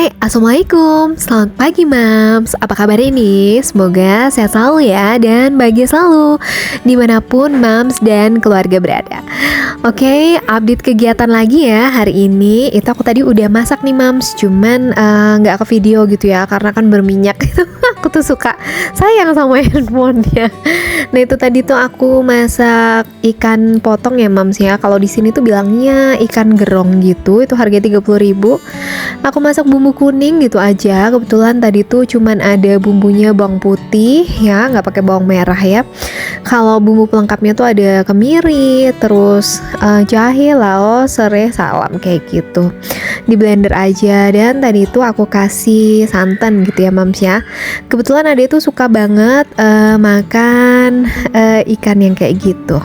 Hai, Assalamualaikum. Selamat pagi, Mams. Apa kabar ini? Semoga sehat selalu ya dan bahagia selalu dimanapun Mams dan keluarga berada. Oke, update kegiatan lagi ya hari ini. Itu aku tadi udah masak nih, Mams. Cuman nggak ke video gitu ya, karena kan berminyak. Aku tuh suka sayang sama handphonenya. Nah itu tadi tuh aku masak ikan potong ya, Mams ya. Kalau di sini tuh bilangnya ikan gerong gitu. Itu harga 30.000. Aku masak bumbu kuning gitu aja. Kebetulan tadi tuh cuman ada bumbunya bawang putih ya, nggak pakai bawang merah ya. Kalau bumbu pelengkapnya tuh ada kemiri, terus jahe, laos, serai, salam kayak gitu. Di blender aja. Dan tadi tuh aku kasih santan gitu ya, Mams ya. Kebetulan adek tuh suka banget makan ikan yang kayak gitu.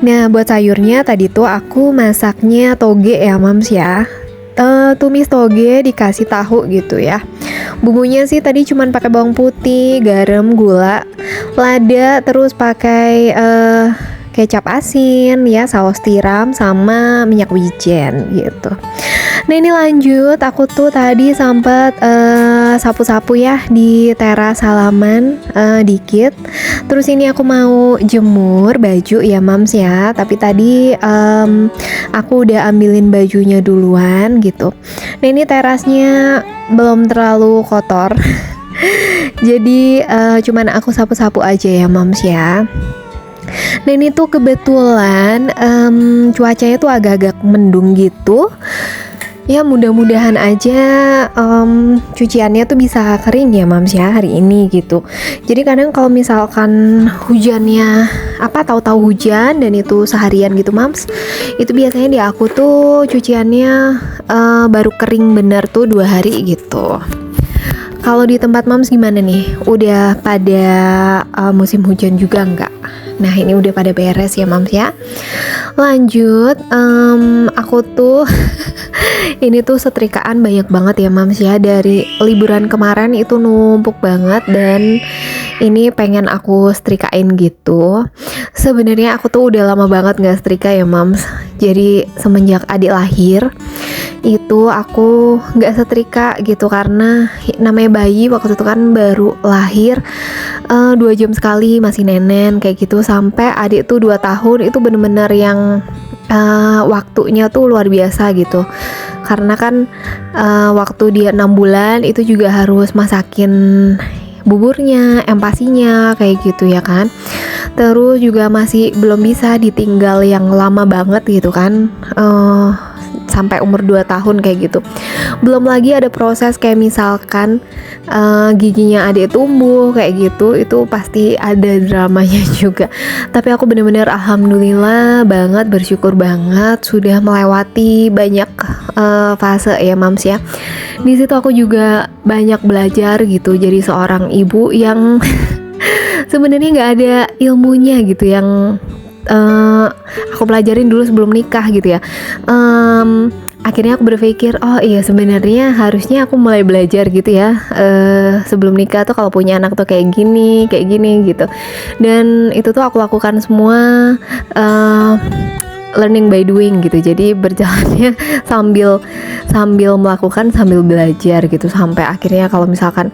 Nah buat sayurnya tadi tuh aku masaknya toge ya, Mams ya. Tumis toge dikasih tahu gitu ya. Bumbunya sih tadi cuman pakai bawang putih, garam, gula, lada, terus pakai kecap asin ya, saus tiram sama minyak wijen gitu. Nah ini lanjut, aku tuh tadi sempat sapu-sapu ya di teras halaman dikit. Terus ini aku mau jemur baju ya, Mams ya. Tapi tadi aku udah ambilin bajunya duluan gitu. Nah ini terasnya belum terlalu kotor. Jadi cuman aku sapu-sapu aja ya, Mams ya. Nah ini tuh kebetulan cuacanya tuh agak-agak mendung gitu. Ya mudah-mudahan aja cuciannya tuh bisa kering ya, Mams ya hari ini gitu. Jadi kadang kalau misalkan hujannya tahu-tahu hujan dan itu seharian gitu, Mams, itu biasanya di aku tuh cuciannya baru kering bener tuh 2 hari gitu. Kalau di tempat Mams gimana nih? Udah pada musim hujan juga nggak? Nah ini udah pada beres ya, Mams ya. Lanjut, aku tuh ini tuh setrikaan banyak banget ya, Mams ya. Dari liburan kemarin itu numpuk banget dan ini pengen aku setrikain gitu. Sebenarnya aku tuh udah lama banget nggak setrika ya, Mams. Jadi semenjak adik lahir itu aku nggak setrika gitu karena namanya bayi waktu itu kan baru lahir 2 jam sekali masih nenen kayak gitu, sampai adik tuh 2 tahun itu bener-bener yang waktunya tuh luar biasa gitu. Karena kan waktu dia 6 bulan itu juga harus masakin buburnya, empasinya kayak gitu ya kan. Terus juga masih belum bisa ditinggal yang lama banget gitu kan, sampai umur 2 tahun kayak gitu. Belum lagi ada proses kayak misalkan giginya adik tumbuh kayak gitu, itu pasti ada dramanya juga. Tapi aku bener-bener alhamdulillah banget, bersyukur banget sudah melewati banyak fase ya, Mams ya. Di situ aku juga banyak belajar gitu jadi seorang ibu yang sebenarnya nggak ada ilmunya gitu yang aku pelajarin dulu sebelum nikah gitu ya. Akhirnya aku berpikir, oh iya sebenarnya harusnya aku mulai belajar gitu ya sebelum nikah tuh kalau punya anak tuh kayak gini gitu. Dan itu tuh aku lakukan semua learning by doing gitu. Jadi berjalannya sambil melakukan, sambil belajar gitu, sampai akhirnya kalau misalkan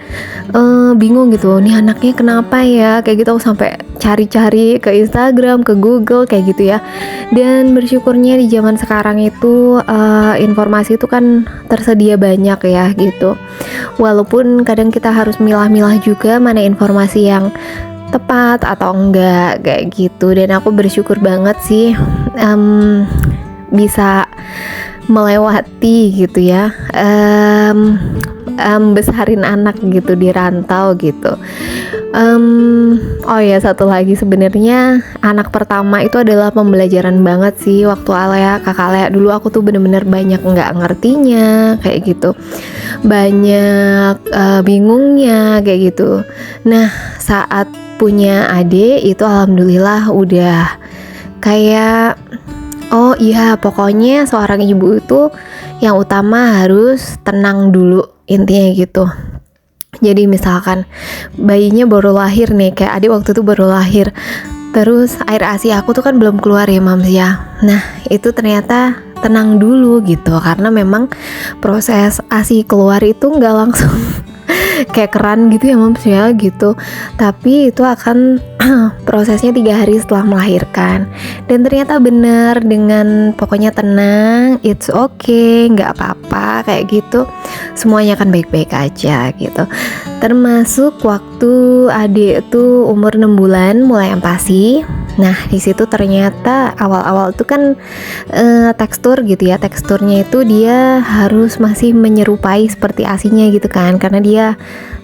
bingung gitu, nih anaknya kenapa ya kayak gitu, aku sampai cari-cari ke Instagram, ke Google kayak gitu ya. Dan bersyukurnya di zaman sekarang itu informasi itu kan tersedia banyak ya gitu. Walaupun kadang kita harus milah-milah juga mana informasi yang tepat atau enggak kayak gitu. Dan aku bersyukur banget sih bisa melewati gitu ya, besarin anak gitu di rantau gitu. Oh ya satu lagi, sebenarnya anak pertama itu adalah pembelajaran banget sih. Waktu Alea, kakak Alea dulu aku tuh bener-bener banyak nggak ngertinya kayak gitu, banyak bingungnya kayak gitu. Nah saat punya adik itu alhamdulillah udah kayak, oh iya pokoknya seorang ibu itu yang utama harus tenang dulu intinya gitu. Jadi misalkan bayinya baru lahir nih, kayak adik waktu itu baru lahir, terus air ASI aku tuh kan belum keluar ya, Mams ya. Nah itu ternyata tenang dulu gitu, karena memang proses ASI keluar itu nggak langsung kayak keran gitu ya moms ya gitu, tapi itu akan prosesnya 3 hari setelah melahirkan. Dan ternyata benar, dengan pokoknya tenang, it's okay, nggak apa-apa kayak gitu, semuanya akan baik-baik aja gitu. Termasuk waktu adik tuh umur 6 bulan mulai ampasi. Nah di situ ternyata awal-awal tuh kan tekstur gitu ya, teksturnya itu dia harus masih menyerupai seperti asinya gitu kan, karena dia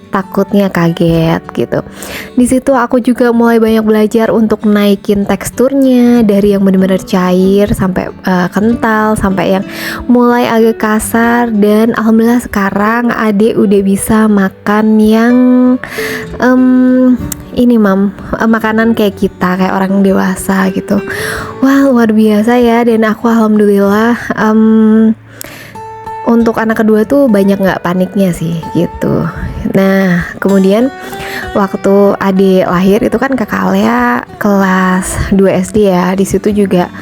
takutnya kaget gitu. Di situ aku juga mulai banyak belajar untuk naikin teksturnya dari yang benar-benar cair sampai kental, sampai yang mulai agak kasar. Dan alhamdulillah sekarang adik udah bisa makan yang ini makanan kayak kita, kayak orang dewasa gitu. Wah luar biasa ya. Dan aku alhamdulillah untuk anak kedua tuh banyak nggak paniknya sih gitu. Nah kemudian waktu adik lahir itu kan kakak Alea kelas 2 SD ya. Di situ juga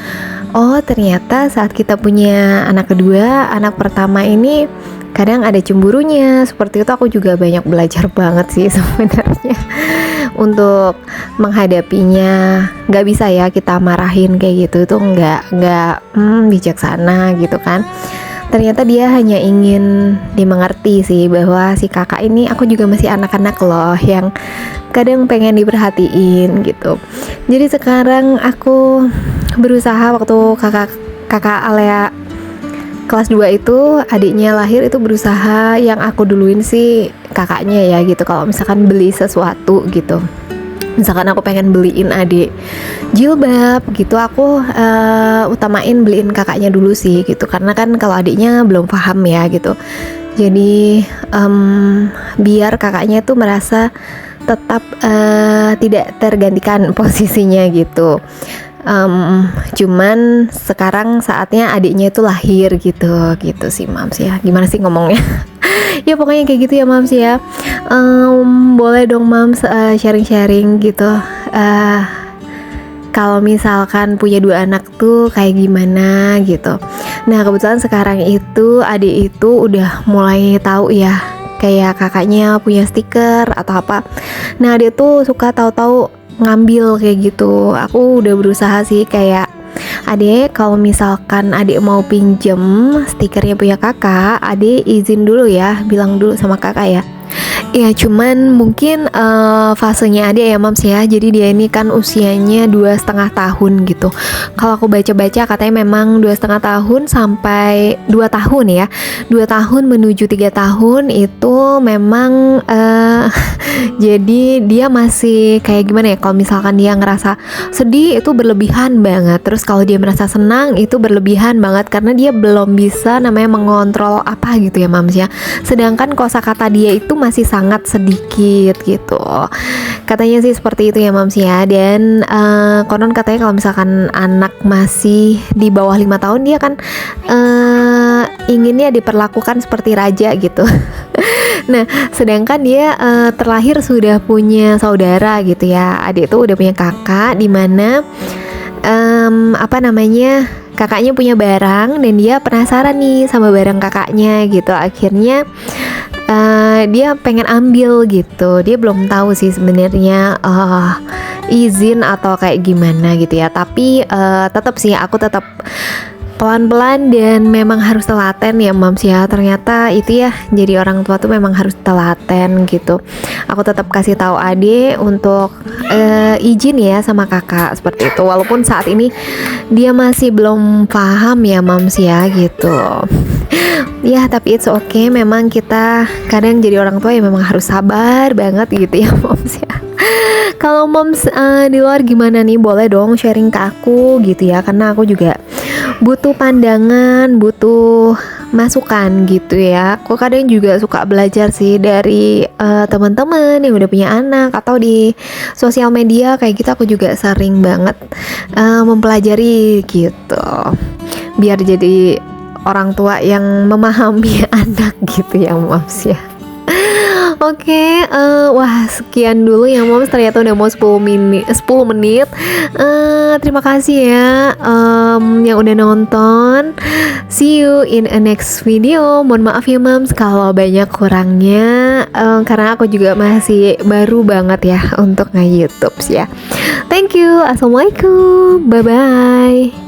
oh ternyata saat kita punya anak kedua, anak pertama ini kadang ada cemburunya. Seperti itu aku juga banyak belajar banget sih sebenarnya untuk menghadapinya. Nggak bisa ya kita marahin kayak gitu, itu nggak bijaksana gitu kan. Ternyata dia hanya ingin dimengerti sih, bahwa si kakak ini aku juga masih anak-anak loh yang kadang pengen diperhatiin gitu. Jadi sekarang aku berusaha, waktu kakak Alea kelas 2 itu adiknya lahir, itu berusaha yang aku duluin sih kakaknya ya gitu. Kalau misalkan beli sesuatu gitu, misalkan aku pengen beliin adik jilbab gitu, aku utamain beliin kakaknya dulu sih gitu, karena kan kalau adiknya belum paham ya gitu. Jadi biar kakaknya tuh merasa tetap tidak tergantikan posisinya gitu. Cuman sekarang saatnya adiknya itu lahir gitu sih mams ya. Gimana sih ngomongnya? Ya pokoknya kayak gitu ya mams ya. Boleh dong mams sharing-sharing gitu, kalau misalkan punya 2 anak tuh kayak gimana gitu. Nah kebetulan sekarang itu adik itu udah mulai tahu ya, kayak kakaknya punya stiker atau apa. Nah dia tuh suka tahu-tahu ngambil kayak gitu. Aku udah berusaha sih kayak, adik kalau misalkan adik mau pinjem stikernya punya kakak, adik izin dulu ya, bilang dulu sama kakak ya. Ya cuman mungkin fasenya adik ya mams ya. Jadi dia ini kan usianya 2,5 tahun gitu. Kalau aku baca-baca katanya memang 2,5 tahun sampai 2 tahun ya, 2 tahun menuju 3 tahun itu memang jadi dia masih kayak gimana ya, kalau misalkan dia ngerasa sedih itu berlebihan banget. Terus kalau dia merasa senang itu berlebihan banget, karena dia belum bisa namanya mengontrol apa gitu ya mams ya. Sedangkan kosakata dia itu masih sangat sedikit gitu. Katanya sih seperti itu ya mams ya. Dan konon katanya kalau misalkan anak masih di bawah 5 tahun, dia kan inginnya diperlakukan seperti raja gitu. Nah sedangkan dia terlahir sudah punya saudara gitu ya. Adik tuh udah punya kakak, dimana kakaknya punya barang dan dia penasaran nih sama barang kakaknya gitu. Akhirnya dia pengen ambil gitu. Dia belum tahu sih sebenarnya izin atau kayak gimana gitu ya. Tapi tetap sih aku tetap pelan-pelan dan memang harus telaten ya mams ya. Ternyata itu ya, jadi orang tua tuh memang harus telaten gitu. Aku tetap kasih tahu adik untuk izin ya sama kakak seperti itu, walaupun saat ini dia masih belum paham ya mams ya gitu. Ya tapi it's okay, memang kita kadang jadi orang tua ya memang harus sabar banget gitu ya moms ya. Kalau moms di luar gimana nih, boleh dong sharing ke aku gitu ya, karena aku juga butuh pandangan, butuh masukan gitu ya. Aku kadang juga suka belajar sih dari teman-teman yang udah punya anak, atau di sosial media kayak gitu. Aku juga sering banget mempelajari gitu, biar jadi orang tua yang memahami anak gitu ya moms ya. Oke, wah sekian dulu ya Moms, ternyata udah mau 10 menit. Terima kasih ya yang udah nonton. See you in a next video. Mohon maaf ya Moms kalau banyak kurangnya, karena aku juga masih baru banget ya untuk nge-YouTube ya. Thank you. Assalamualaikum. Bye bye.